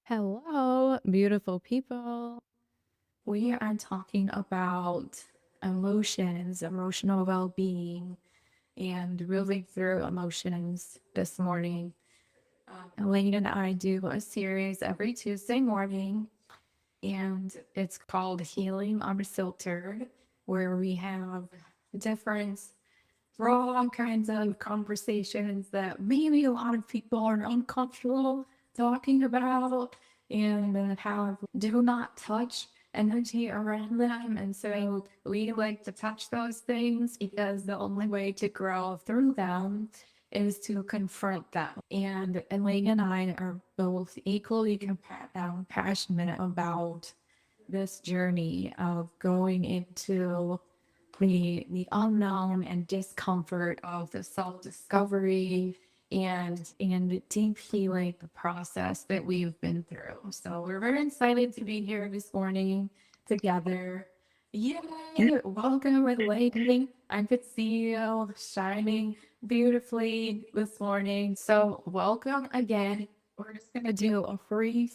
Hello, beautiful people. We are talking about emotions, emotional well being, and really through emotions this morning. Elaine and I do a series every Tuesday morning, and it's called Healing Unfiltered, where we have different raw kinds of conversations that maybe a lot of people are uncomfortable talking about and that have do not touch energy around them. And so we like to touch those things because the only way to grow through them is to confront them. And Elaine and I are both equally passionate about this journey of going into the unknown and discomfort of the self-discovery and the deep healing process that we've been through. So we're very excited to be here this morning together. Yay! Welcome with Lady. I could see you shining beautifully this morning. So welcome again. We're just gonna do a breathe,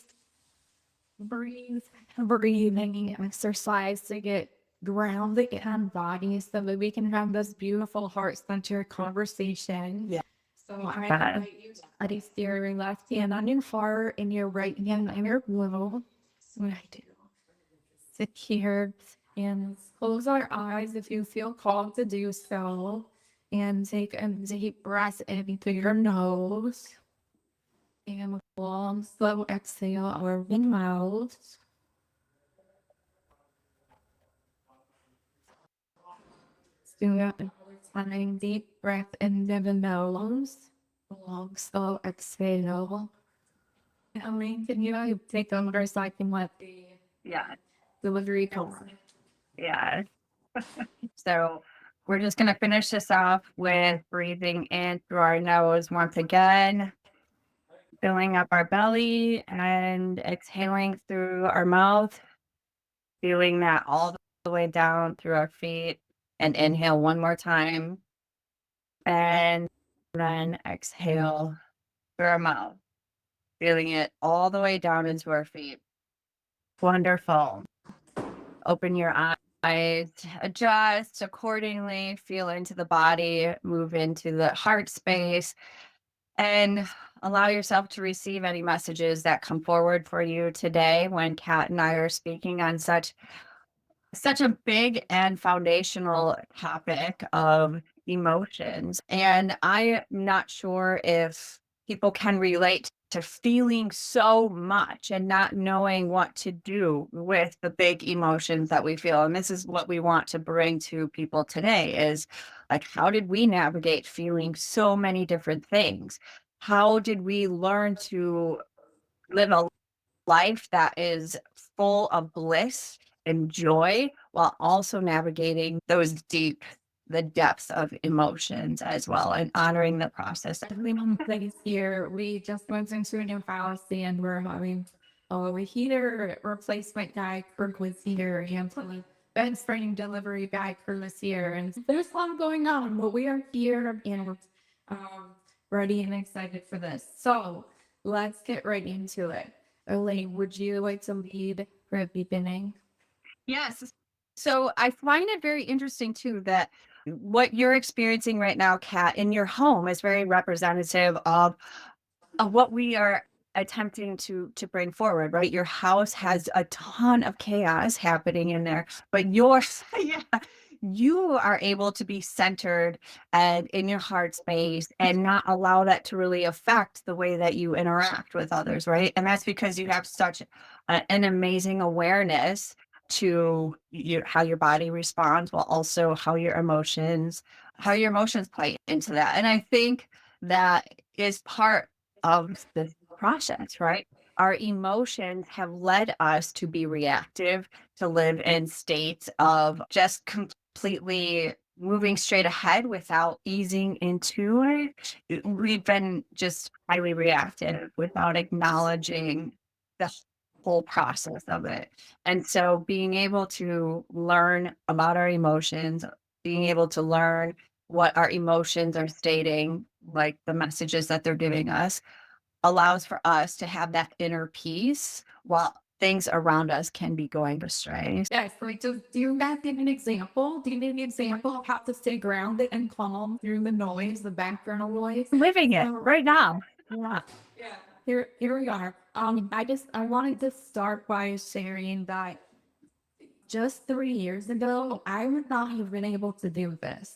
breathing exercise to get grounded in body so that we can have this beautiful heart-centered conversation. Yeah. So I invite you to place your left hand on your heart and your right hand on your belly. That's what I do. Sit here and close our eyes if you feel called to do so. And take a deep breath in through your nose. And with a long, slow exhale out of your mouth. Do that time, deep breath into the nose, long, slow exhale. I mean, can you take over so I can let the Yeah, delivery come? yeah. So we're just going to finish this off with breathing in through our nose once again, filling up our belly and exhaling through our mouth, feeling that all the way down through our feet. And inhale one more time. And then exhale through our mouth, feeling it all the way down into our feet. Wonderful. Open your eyes, adjust accordingly, feel into the body, move into the heart space, and allow yourself to receive any messages that come forward for you today when Kat and I are speaking on such a big and foundational topic of emotions. And I'm not sure if people can relate to feeling so much and not knowing what to do with the big emotions that we feel. And this is what we want to bring to people today is like, how did we navigate feeling so many different things? How did we learn to live a life that is full of bliss and joy while also navigating the depths of emotions as well and honoring the process. Everyone place here, we just went into a new house and we're having a heater replacement guy Kirk was here and the bed frame delivery guy Kirk was here and there's a lot going on, but we are here and um, ready and excited for this. So let's get right into it. Elaine, would you like to lead for the beginning? Yes. So I find it very interesting too that what you're experiencing right now, Kat, in your home is very representative of what we are attempting to bring forward, right? Your house has a ton of chaos happening in there, but yours, yeah, you are able to be centered and in your heart space and not allow that to really affect the way that you interact with others, right? And that's because you have such an amazing awareness to how your body responds, while also how your emotions play into that. And I think that is part of the process, right? Our emotions have led us to be reactive, to live in states of just completely moving straight ahead without easing into it. We've been just highly reactive without acknowledging the whole process of it. And so being able to learn about our emotions, being able to learn what our emotions are stating, like the messages that they're giving us, allows for us to have that inner peace while things around us can be going astray. Yes, like, do you guys give an example? Do you need an example of how to stay grounded and calm through the noise, the background noise? Living it right now. Yeah. Yeah. Here we are. I wanted to start by sharing that just 3 years ago, I would not have been able to do this.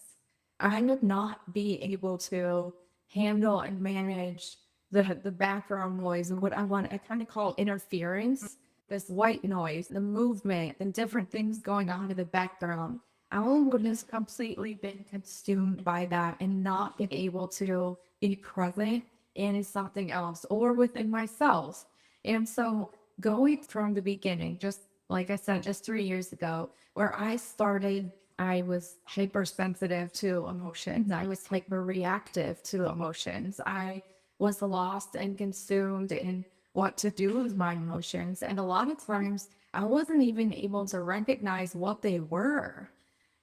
I would not be able to handle and manage the background noise and what I kind of call interference, this white noise, the movement, and different things going on in the background. I would have completely been consumed by that and not been able to be present in something else or within myself. And so going from the beginning, just like I said, just 3 years ago, where I started, I was hypersensitive to emotions. I was hyper reactive to emotions. I was lost and consumed in what to do with my emotions. And a lot of times I wasn't even able to recognize what they were.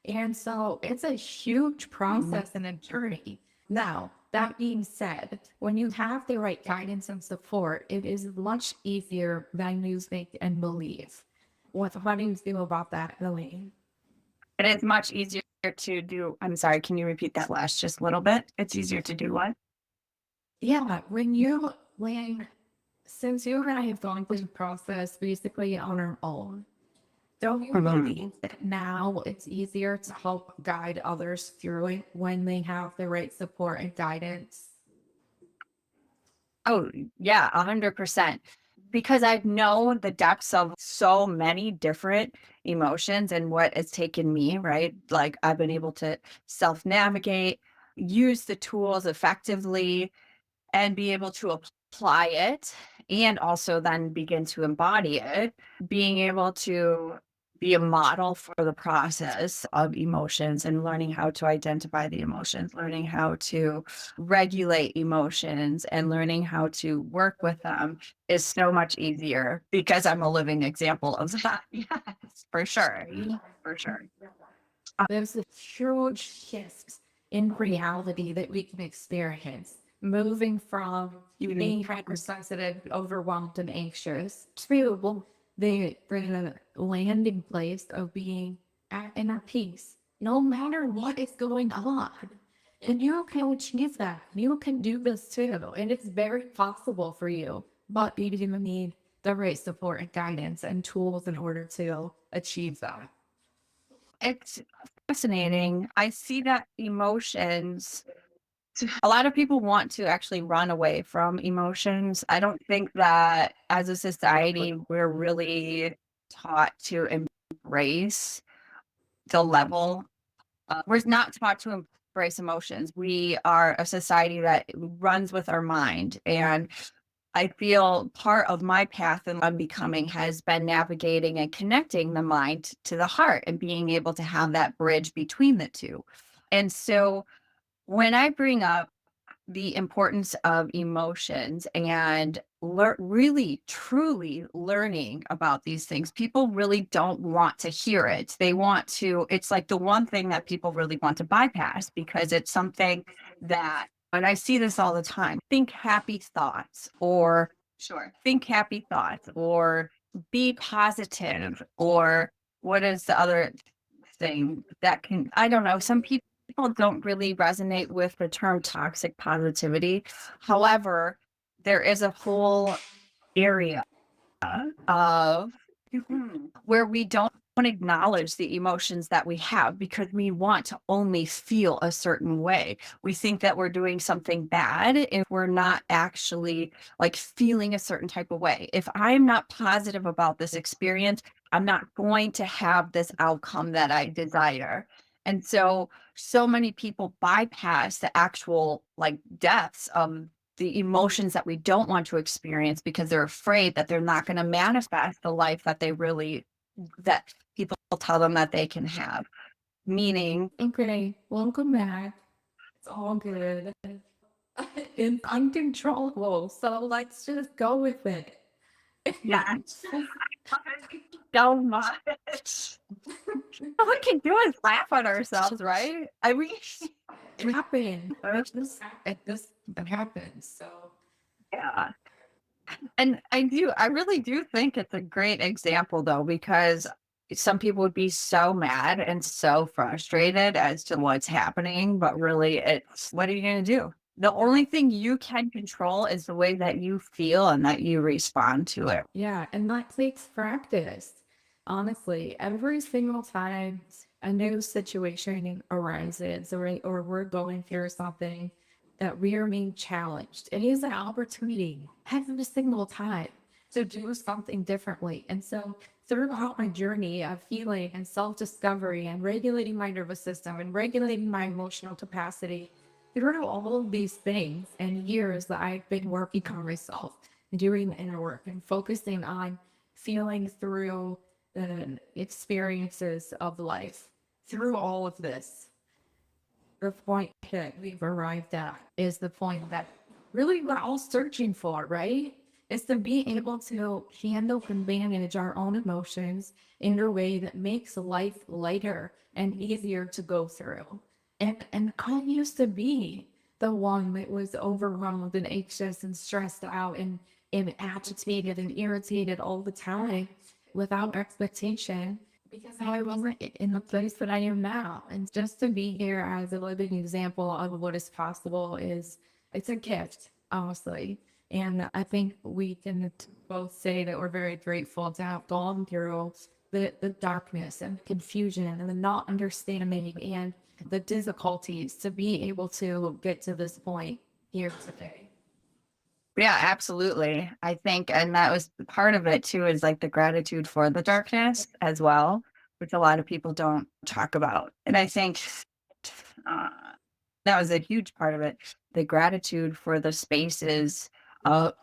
And so it's a huge process and a journey. Now, that being said, when you have the right guidance and support, it is much easier than you think and believe. What do you feel about that, Lily? It is much easier to do. I'm sorry, can you repeat that last just a little bit? It's easier to do what? Yeah, since you and I have gone through the process basically on our own, don't you believe that now it's easier to help guide others through it when they have the right support and guidance? Oh, yeah, 100%. Because I've known the depths of so many different emotions and what it's taken me, right? Like I've been able to self navigate, use the tools effectively, and be able to apply it and also then begin to embody it, being able to be a model for the process of emotions and learning how to identify the emotions, learning how to regulate emotions and learning how to work with them is so much easier because I'm a living example of that. Yes, for sure. For sure. There's a huge shift in reality that we can experience, moving from being hypersensitive, overwhelmed, and anxious to the landing place of being at inner peace, no matter what is going on. And you can achieve that. You can do this too. And it's very possible for you. But you do need the right support and guidance and tools in order to achieve that. It's fascinating. I see that emotions, a lot of people want to actually run away from emotions. I don't think that as a society, we're really taught to embrace the level. We're not taught to embrace emotions. We are a society that runs with our mind. And I feel part of my path in unbecoming has been navigating and connecting the mind to the heart and being able to have that bridge between the two. And so when I bring up the importance of emotions and really truly learning about these things, people really don't want to hear it. They want to, it's like the one thing that people really want to bypass because it's something that, and I see this all the time, think happy thoughts or think happy thoughts or be positive or what is the other thing that can, I don't know, some people don't really resonate with the term toxic positivity. However, there is a whole area of where we don't acknowledge the emotions that we have because we want to only feel a certain way. We think that we're doing something bad if we're not actually like feeling a certain type of way. If I'm not positive about this experience, I'm not going to have this outcome that I desire. And so many people bypass the actual like depths of the emotions that we don't want to experience because they're afraid that they're not going to manifest the life that they really that people tell them that they can have. Meaning, Okay, welcome back. It's all good. It's uncontrollable. So let's just go with it. yeah, so much. All we can do is laugh at ourselves, right? It happened. It just it happens. So Yeah. And I really do think it's a great example though, because some people would be so mad and so frustrated as to what's happening, but really it's what are you going to do? The only thing you can control is the way that you feel and that you respond to it. Yeah, and that takes practice. Honestly, every single time a new situation arises or we're going through something that we are being challenged, it is an opportunity every single time to do something differently. And so throughout my journey of healing and self-discovery and regulating my nervous system and regulating my emotional capacity, through all of these things and years that I've been working on myself, doing the inner work and focusing on feeling through the experiences of life. Through all of this, the point that we've arrived at is the point that really we're all searching for, right? Is to be able to handle and manage our own emotions in a way that makes life lighter and easier to go through. And I used to be the one that was overwhelmed and anxious and stressed out and agitated and irritated all the time without expectation because I wasn't in the place that I am now. And just to be here as a living example of what is possible is it's a gift, honestly. And I think we can both say that we're very grateful to have gone through the darkness and confusion and the not understanding and the difficulties to be able to get to this point here today. Yeah, absolutely. I think, and that was part of it too, is like the gratitude for the darkness as well, which a lot of people don't talk about. And I think uh, that was a huge part of it. The gratitude for the spaces of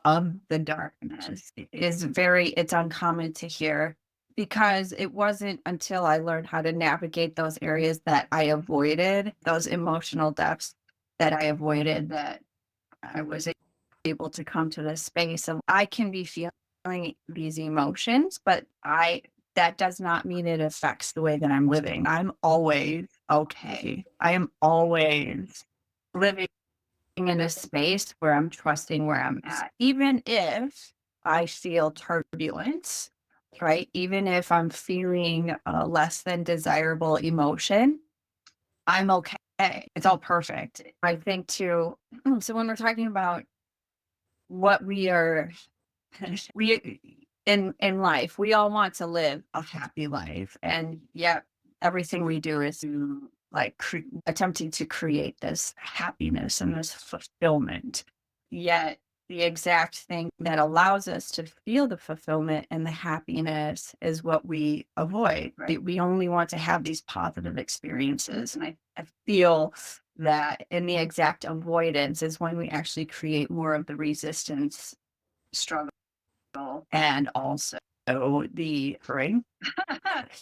the darkness is it's uncommon to hear because it wasn't until I learned how to navigate those areas that I avoided, those emotional depths that I avoided, that I was able to come to this space of I can be feeling these emotions, but that does not mean it affects the way that I'm living. I'm always okay. I am always living in a space where I'm trusting where I'm at. Even if I feel turbulence, right? Even if I'm feeling a less than desirable emotion, I'm okay. It's all perfect. I think too. So when we're talking about what we are we in life, we all want to live a happy life, and yet everything we do is to like attempting to create this happiness and this fulfillment. Yet the exact thing that allows us to feel the fulfillment and the happiness is what we avoid, right? We only want to have these positive experiences. And I feel that in the exact avoidance is when we actually create more of the resistance struggle and also the suffering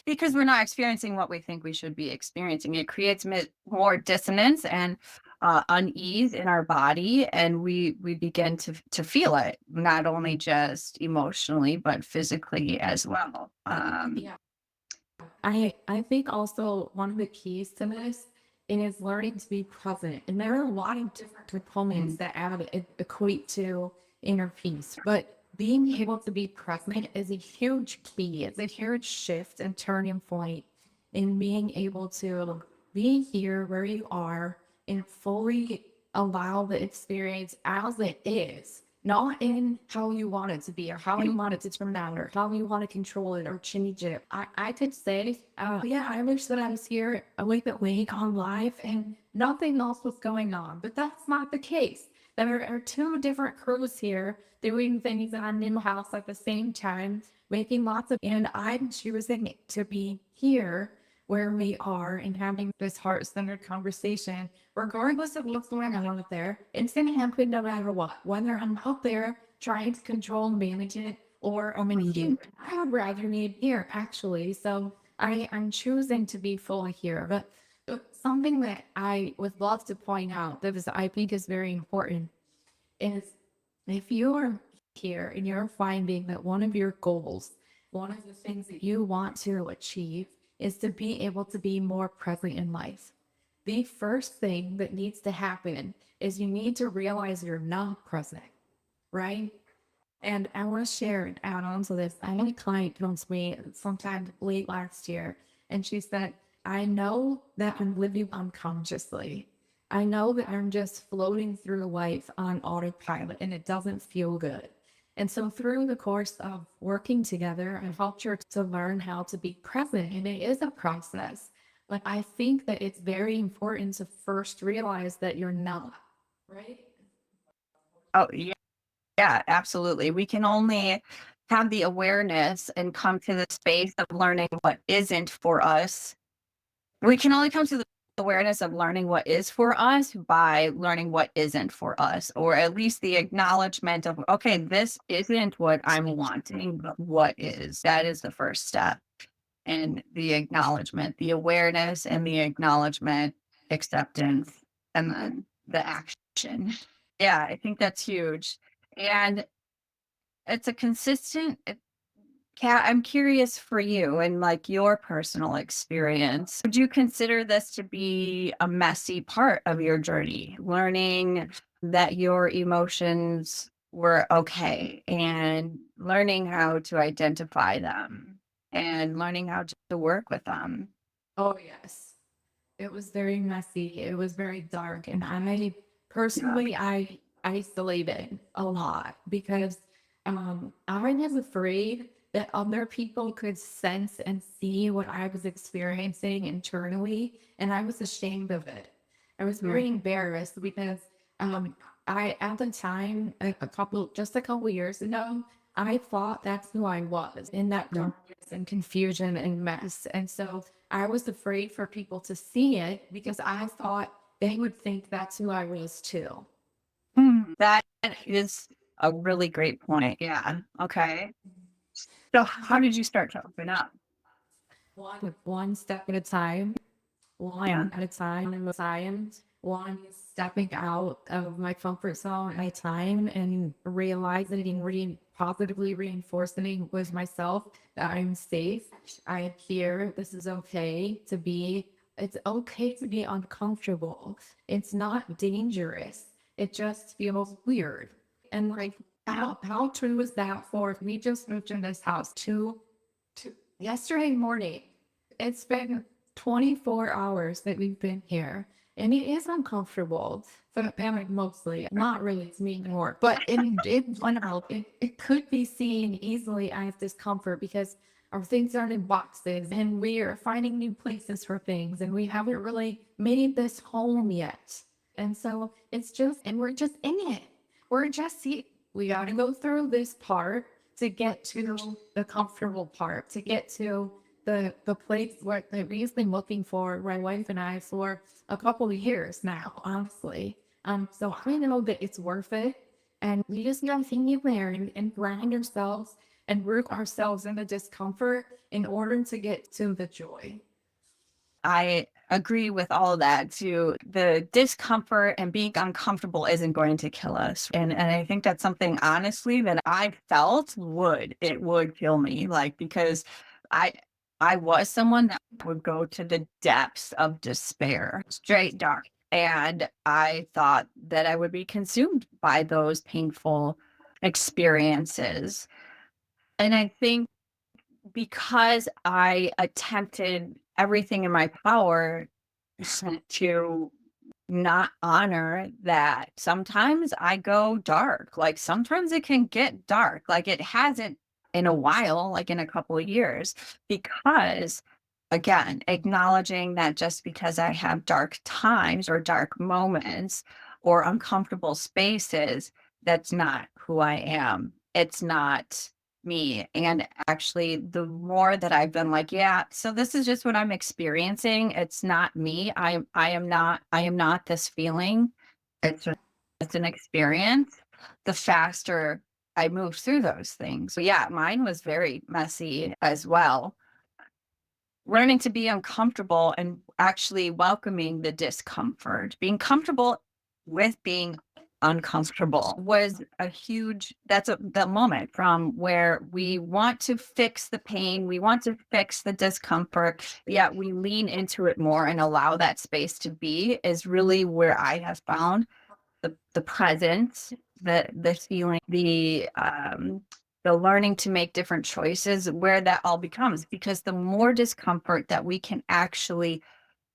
because we're not experiencing what we think we should be experiencing. It creates more dissonance and unease in our body, and we begin to feel it not only just emotionally but physically as well. Yeah. I think also one of the keys to this is learning to be present. And there are a lot of different components that equate to inner peace. But being able to be present is a huge key. It's a huge shift and turning point in being able to be here where you are and fully allow the experience as it is, not in how you want it to be or how you want it to turn out or how you want to control it or change it. I could say, yeah, I wish that I was here a little bit late on live and nothing else was going on, but that's not the case. There are two different crews here doing things on in the house at the same time, making lots of, and I'm choosing to be here where we are and having this heart-centered conversation, regardless of what's going on out there. It's gonna happen no matter what, whether I'm out there trying to control and manage it or I'm in you. I would rather be here actually. So I'm choosing to be fully here. But something that I would love to point out that is I think is very important is if you're here and you're finding that one of your goals, one of the things that you want to achieve is to be able to be more present in life. The first thing that needs to happen is you need to realize you're not present. right? And I want to share an add on to this. I had a client come to me sometime late last year, and she said, I know that I'm living unconsciously. I know that I'm just floating through life on autopilot and it doesn't feel good. And so, through the course of working together, I helped her to learn how to be present. And it is a process. But I think that it's very important to first realize that you're not, right? Oh, yeah. Yeah, absolutely. We can only have the awareness and come to the space of learning what isn't for us. We can only come to the awareness of learning what is for us by learning what isn't for us, or at least the acknowledgement of, okay, this isn't what I'm wanting, but what is. That is the first step. And the acknowledgement, the awareness and the acknowledgement, acceptance, and then the action. Yeah, I think that's huge. And it's a consistent Kat, I'm curious for you and like your personal experience. Would you consider this to be a messy part of your journey? Learning that your emotions were okay and learning how to identify them and learning how to work with them. Oh, yes. It was very messy. It was very dark. And I Yeah. personally, I isolated a lot because I was afraid that other people could sense and see what I was experiencing internally. And I was ashamed of it. I was very embarrassed because I, at the time, just a couple years ago, I thought that's who I was in that darkness and confusion and mess. And so I was afraid for people to see it because I thought they would think that's who I was too. That is a really great point. Yeah. Okay. So, how did you start to open up? One step at a time, Yeah. one at a time, one stepping out of my comfort zone at a time and realizing and positively reinforcing with myself that I'm safe. I am here. This is okay to be. It's okay to be uncomfortable. It's not dangerous. It just feels weird. And like, how true is that for we just moved in this house yesterday morning? It's been 24 hours that we've been here, and it is uncomfortable for the family mostly. Not really to me anymore, but it could be seen easily as discomfort because our things aren't in boxes and we are finding new places for things and we haven't really made this home yet. And so it's just, and we're just in it. We got to go through this part to get to the comfortable part, to get to the place that we've been looking for, my wife and I, for a couple of years now, honestly. So I know that it's worth it. And we just gotta continue there and grind ourselves and root ourselves in the discomfort in order to get to the joy. I agree with all of that too. The discomfort and being uncomfortable isn't going to kill us. And I think that's something honestly that I felt would kill me. Like because I I was someone that would go to the depths of despair, straight dark. And I thought that I would be consumed by those painful experiences. And I think because I attempted everything in my power to not honor that sometimes I go dark. Like sometimes it can get dark. Like it hasn't in a while, like in a couple of years, because again, acknowledging that just because I have dark times or dark moments or uncomfortable spaces, that's not who I am. It's not me. And actually, the more that I've been like, yeah, so this is just what I'm experiencing. It's not me. I am not this feeling. It's an experience. The faster I move through those things. So yeah, mine was very messy as well. Learning to be uncomfortable and actually welcoming the discomfort, being comfortable with being uncomfortable was a huge that's the moment from where we want to fix the pain, we want to fix the discomfort, yet we lean into it more and allow that space to be is really where I have found the presence the feeling, the learning to make different choices, where that all becomes, because the more discomfort that we can actually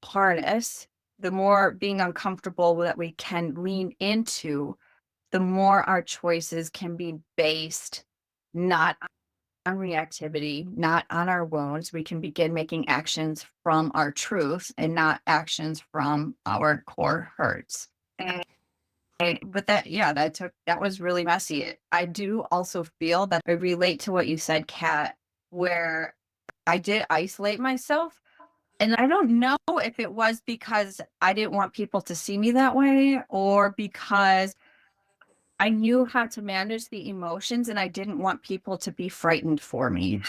harness, the more being uncomfortable that we can lean into, the more our choices can be based not on reactivity, not on our wounds. We can begin making actions from our truth and not actions from our core hurts. But that, yeah, that was really messy. I do also feel that I relate to what you said, Kat, where I did isolate myself. And I don't know if it was because I didn't want people to see me that way, or because I knew how to manage the emotions and I didn't want people to be frightened for me.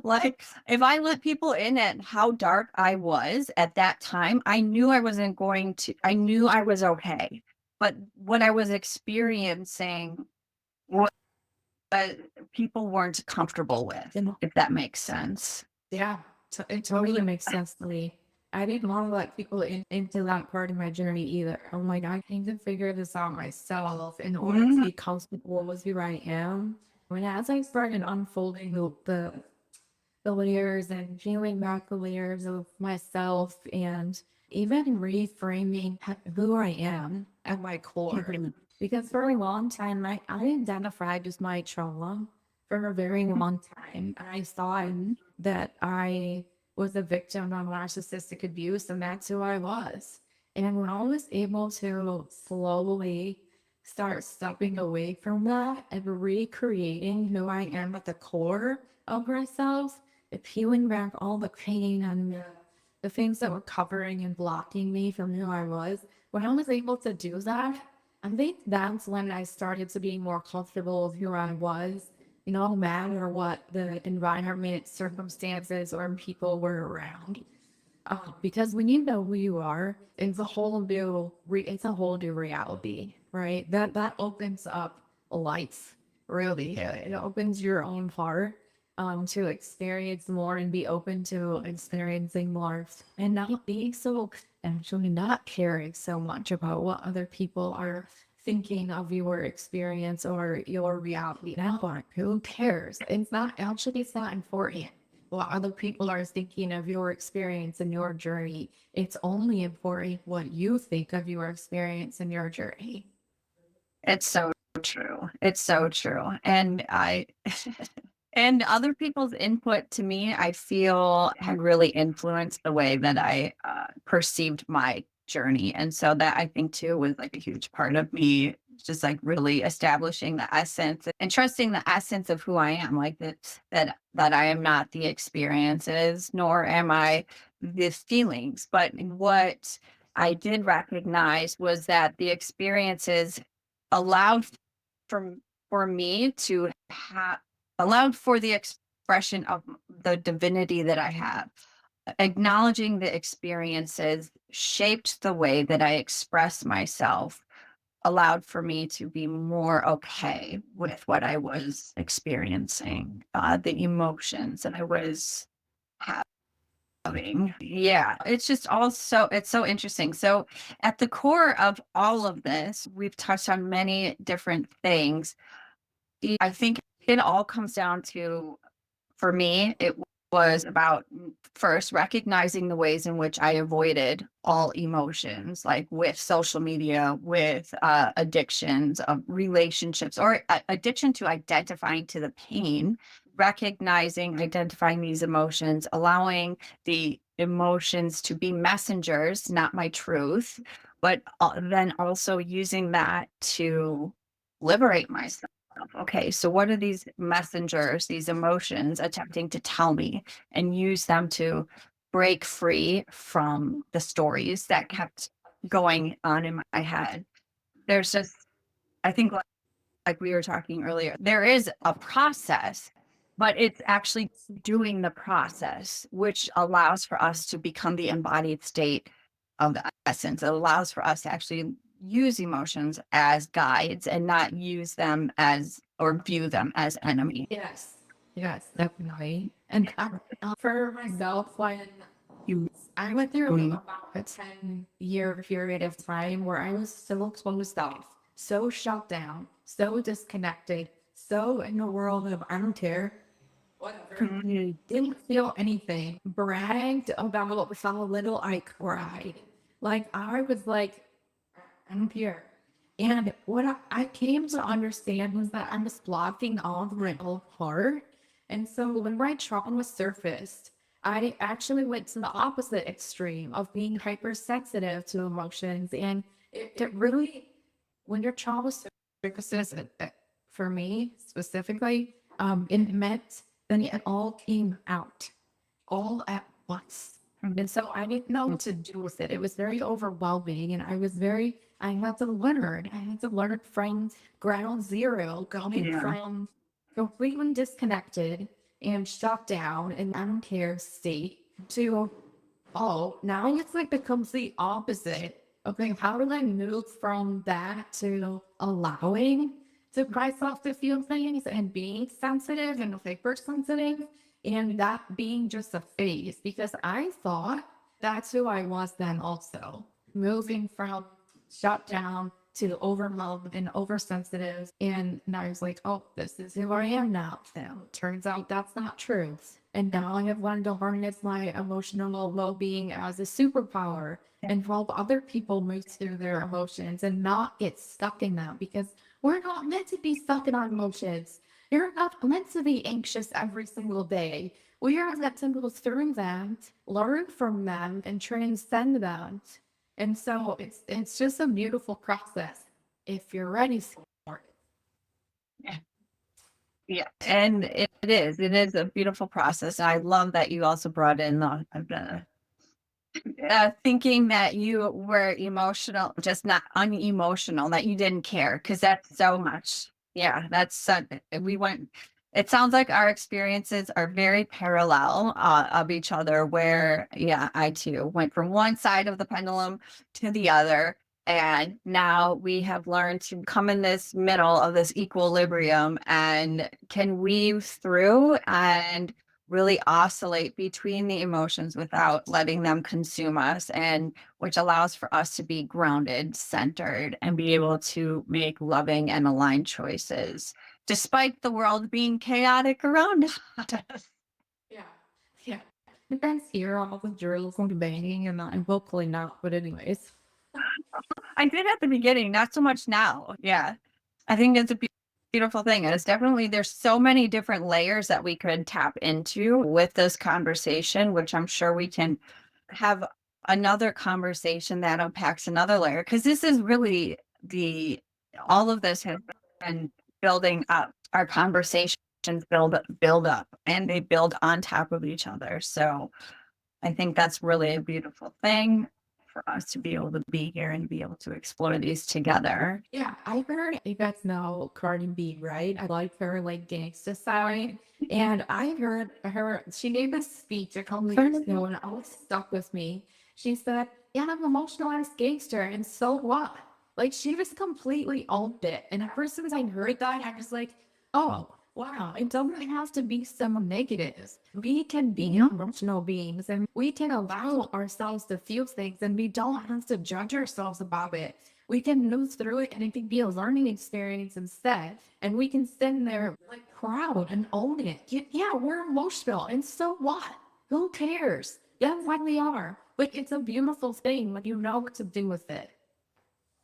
Like, if I let people in at how dark I was at that time, I knew I wasn't going to, I knew I was okay. But what I was experiencing, what people weren't comfortable with, if that makes sense. Yeah, it totally makes sense to me. I didn't want to let people into that part of my journey either. I'm like, I need to figure this out myself in order to be comfortable with who I am. And as I started unfolding the layers and peeling back the layers of myself and even reframing who I am at my core. Because for a long time, I identified as my trauma for a very long time. I thought that I was a victim of narcissistic abuse, and that's who I was. And when I was able to slowly start stepping away from that and recreating who I am at the core of myself, peeling back all the pain and the things that were covering and blocking me from who I was, when I was able to do that, I think that's when I started to be more comfortable with who I was, no matter what the environment, circumstances, or people were around. Because when you know who you are, it's a whole new reality, right? That opens up life, really. It opens your own heart to experience more and be open to experiencing more and not being so actually not caring so much about what other people are thinking of your experience or your reality. Now, like, who cares? It's not important what other people are thinking of your experience and your journey. It's only important what you think of your experience and your journey. It's so true. It's so true. And and other people's input to me, I feel had really influenced the way that I perceived my journey. And so that, I think, too, was like a huge part of me just like really establishing the essence and trusting the essence of who I am, like that I am not the experiences, nor am I the feelings. But what I did recognize was that the experiences allowed for me to have allowed for the expression of the divinity that I have. Acknowledging the experiences shaped the way that I express myself, allowed for me to be more okay with what I was experiencing, the emotions that I was having. Yeah, it's just all so, it's so interesting. So, at the core of all of this, we've touched on many different things. I think it all comes down to, for me, it was about first recognizing the ways in which I avoided all emotions, like with social media, with addictions of relationships, or addiction to identifying to the pain, recognizing, identifying these emotions, allowing the emotions to be messengers, not my truth, but then also using that to liberate myself. Okay, so what are these messengers, these emotions attempting to tell me, and use them to break free from the stories that kept going on in my head? There's just, I think, like we were talking earlier, there is a process, but it's actually doing the process, which allows for us to become the embodied state of the essence. It allows for us to actually use emotions as guides and not use them as, or view them as enemy. Yes, yes, definitely. And for myself, when You, I went through about a 10-year period of time where I was still closed off. so shut down, so disconnected, so in the world of I don't care, whatever. Didn't feel anything. Bragged about how little I cried. Like I was like, I don't care. And what I came to understand was that I was blocking all the mental part. And so when my trauma was surfaced, I actually went to the opposite extreme of being hypersensitive to emotions. And it really, when your trauma surfaces, for me specifically, it meant then it all came out all at once. And so I didn't know what to do with it. It was very overwhelming. And I had to learn. I had to learn from ground zero, going from completely disconnected and shut down and I don't care state to, oh, now it's like the complete opposite. Okay, how do I move from that to allowing to myself to feel things and being sensitive and hypersensitive and that being just a phase? Because I thought that's who I was then also. Moving from shut down to overwhelmed and oversensitive. And I was like, oh, this is who I am now. So turns out that's not true. And now I have learned to harness my emotional well-being as a superpower and help other people move through their emotions and not get stuck in them because we're not meant to be stuck in our emotions. You're not meant to be anxious every single day. We are meant to go through them, learn from them, and transcend them. And so it's just a beautiful process if you're ready for it. Yeah, and it is a beautiful process. I love that you also brought in the thinking that you were emotional, just not unemotional, that you didn't care, because that's so much. Yeah, we went. It sounds like our experiences are very parallel of each other. Where, yeah, I too went from one side of the pendulum to the other, and now we have learned to come in this middle of this equilibrium and can weave through and really oscillate between the emotions without letting them consume us, and which allows for us to be grounded, centered, and be able to make loving and aligned choices despite the world being chaotic around us. Yeah. Yeah. You guys hear all the drills and banging and I'm hopefully not, but anyways. I did at the beginning, not so much now. Yeah, I think it's a beautiful thing. And it's definitely, there's so many different layers that we could tap into with this conversation, which I'm sure we can have another conversation that unpacks another layer. Because this is really all of this has been building up. Our conversations build up and they build on top of each other. So I think that's really a beautiful thing for us to be able to be here and be able to explore these together. Yeah, I heard you guys know Cardi B, right? I like her like gangsta side. And I heard her, she gave a speech a couple years ago and it always stuck with me. She said, yeah, I'm an emotional ass gangster, and so what? Like she was completely owned it. And at first as I heard that, I was like, oh, wow, it doesn't have to be some negatives. We can be emotional beings and we can allow ourselves to feel things and we don't have to judge ourselves about it. We can move through it and it can be a learning experience instead. And we can stand there like proud and own it. Yeah, we're emotional. And so what? Who cares? Yeah, like we are. But it's a beautiful thing when you know what to do with it.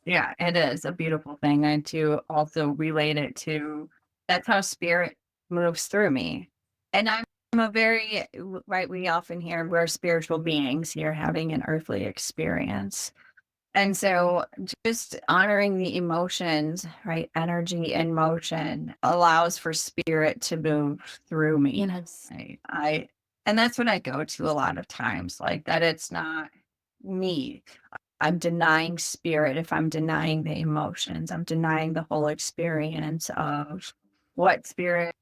Yeah, it is a beautiful thing. And to also relate it to, that's how spirit moves through me. And I'm a very, right, we often hear we're spiritual beings here having an earthly experience. And so just honoring the emotions, right? Energy and motion allows for spirit to move through me. Yes. Right? And that's what I go to a lot of times, like that it's not me. I'm denying spirit if I'm denying the emotions. I'm denying the whole experience of what spirit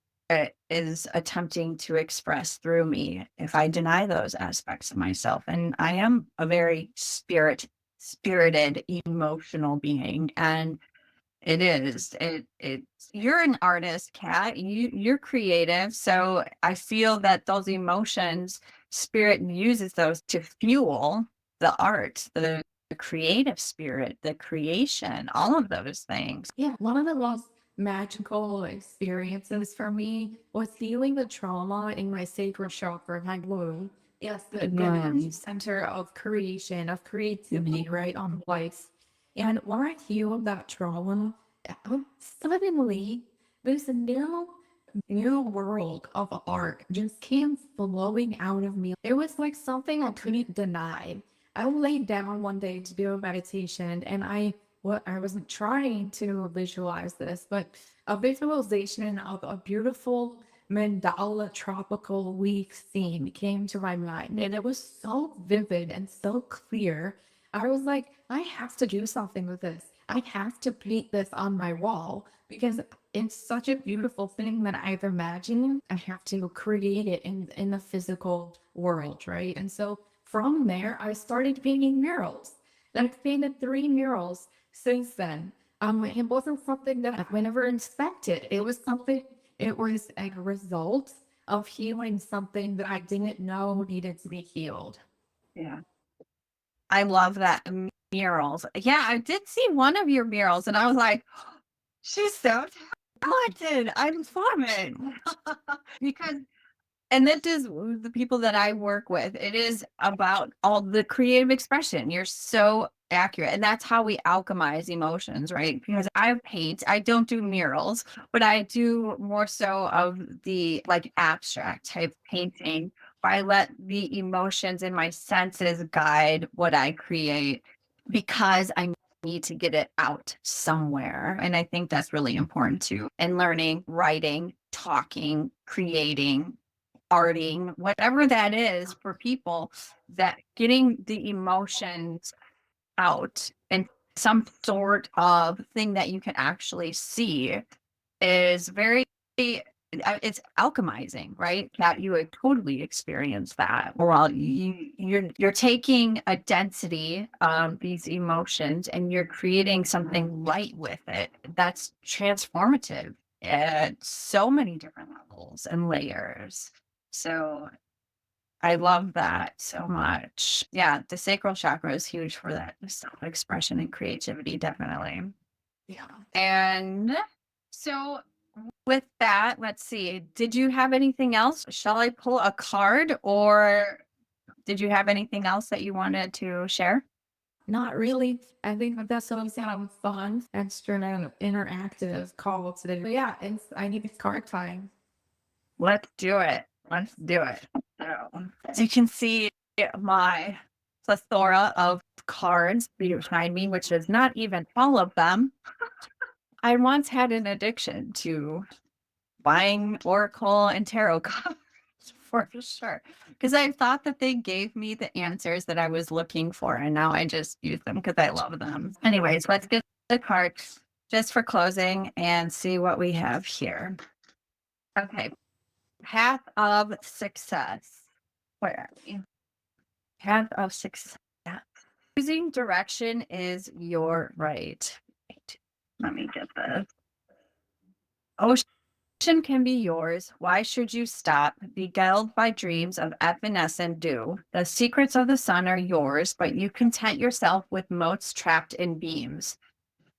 is attempting to express through me if I deny those aspects of myself. And I am a very spirited, emotional being. And it's you're an artist, Kat. You're creative. So I feel that those emotions, spirit uses those to fuel the art, the creative spirit, the creation, all of those things. Yeah, one of the most magical experiences for me was feeling the trauma in my sacral chakra, my womb. Yes, the center of creation, of creativity, right, on life. And when I healed that trauma, suddenly this new world of art just came flowing out of me. It was like something I couldn't deny. I laid down one day to do a meditation, and I wasn't trying to visualize this, but a visualization of a beautiful mandala tropical leaf scene came to my mind, and it was so vivid and so clear. I was like, I have to do something with this. I have to paint this on my wall because it's such a beautiful thing that I've imagined. I have to create it in the physical world, right? And so from there, I started painting murals. And I've painted 3 murals since then. It wasn't something that I whenever inspected. It was a result of healing something that I didn't know needed to be healed. Yeah. I love that. Murals. Yeah, I did see one of your murals and I was like, she's so talented. I love it. Because and that is the people that I work with. It is about all the creative expression. You're so accurate. And that's how we alchemize emotions, right? Because I paint, I don't do murals, but I do more so of the like abstract type painting where I let the emotions and my senses guide what I create because I need to get it out somewhere. And I think that's really important too. And learning, writing, talking, creating, arting, whatever that is for people, that getting the emotions out in some sort of thing that you can actually see is very it's alchemizing, right? That you would totally experience that. Well, you're taking a density of these emotions and you're creating something light with it. That's transformative at so many different levels and layers. So I love that so much. Yeah, the sacral chakra is huge for that self-expression and creativity, definitely. Yeah. And so with that, let's see. Did you have anything else? Shall I pull a card or did you have anything else that you wanted to share? Not really. I think that that's what sound fun, extra interactive call today. But yeah, I need card time. Let's do it. Let's do it. So, as you can see, my plethora of cards behind me, which is not even all of them. I once had an addiction to buying oracle and tarot cards for sure. Because I thought that they gave me the answers that I was looking for. And now I just use them because I love them. Anyways, let's get the cards just for closing and see what we have here. Okay. Path of success. Where are we? Path of success. Choosing direction is your right. Wait, let me get this. Ocean can be yours. Why should you stop? Beguiled by dreams of evanescent dew. The secrets of the sun are yours, but you content yourself with motes trapped in beams.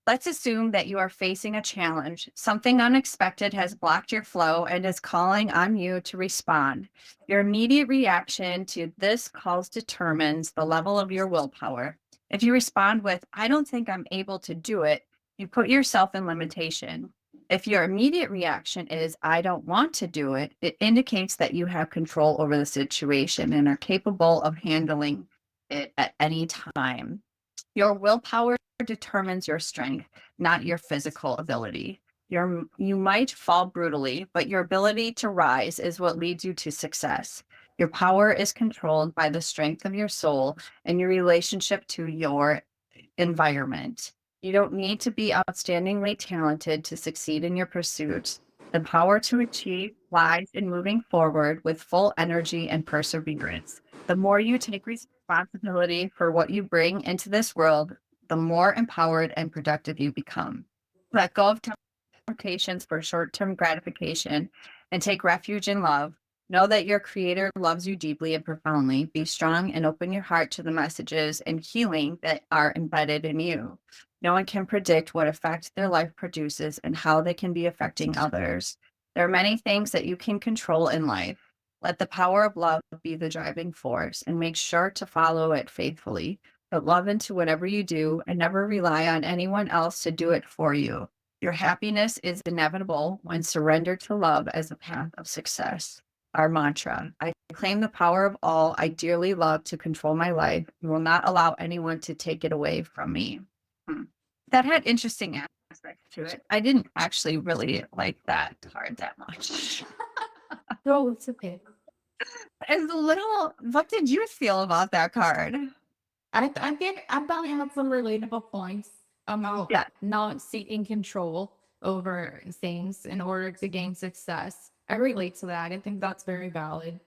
Let's assume that you are facing a challenge. Something unexpected has blocked your flow and is calling on you to respond. Your immediate reaction to this calls determines the level of your willpower. If you respond with, I don't think I'm able to do it, you put yourself in limitation. If your immediate reaction is, I don't want to do it, it indicates that you have control over the situation and are capable of handling it at any time. Your willpower determines your strength, not your physical ability. You might fall brutally, but your ability to rise is what leads you to success. Your power is controlled by the strength of your soul and your relationship to your environment. You don't need to be outstandingly talented to succeed in your pursuit. The power to achieve lies in moving forward with full energy and perseverance. The more you take responsibility for what you bring into this world, the more empowered and productive you become. Let go of temptations for short term gratification and take refuge in love. Know that your creator loves you deeply and profoundly. Be strong and open your heart to the messages and healing that are embedded in you. No one can predict what effect their life produces and how they can be affecting others. There are many things that you can control in life. Let the power of love be the driving force and make sure to follow it faithfully. Put love into whatever you do and never rely on anyone else to do it for you. Your happiness is inevitable when surrendered to love as a path of success. Our mantra: I claim the power of all I dearly love to control my life and will not allow anyone to take it away from me. Hmm. That had interesting aspects to it. I didn't actually really like that card that much. No, it's okay. It's a little, what did you feel about that card? I thought it had some relatable points about Yeah, not seeking control over things in order to gain success. I relate to that. I think that's very valid.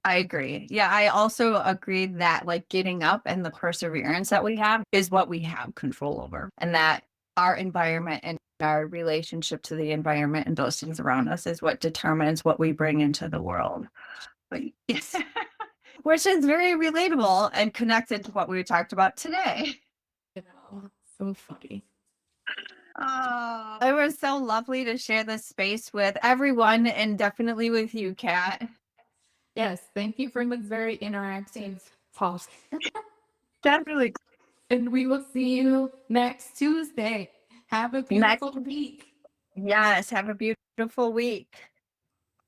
I agree. Yeah, I also agree that like getting up and the perseverance that we have is what we have control over, and that our environment and our relationship to the environment and those things around us is what determines what we bring into the world. But yes, which is very relatable and connected to what we talked about today. You know, so funny. Oh, it was so lovely to share this space with everyone and definitely with you, Kat. Yes, thank you for this very interactive talk. Definitely. And we will see you next Tuesday. Have a Next, beautiful week. yes, have a beautiful week.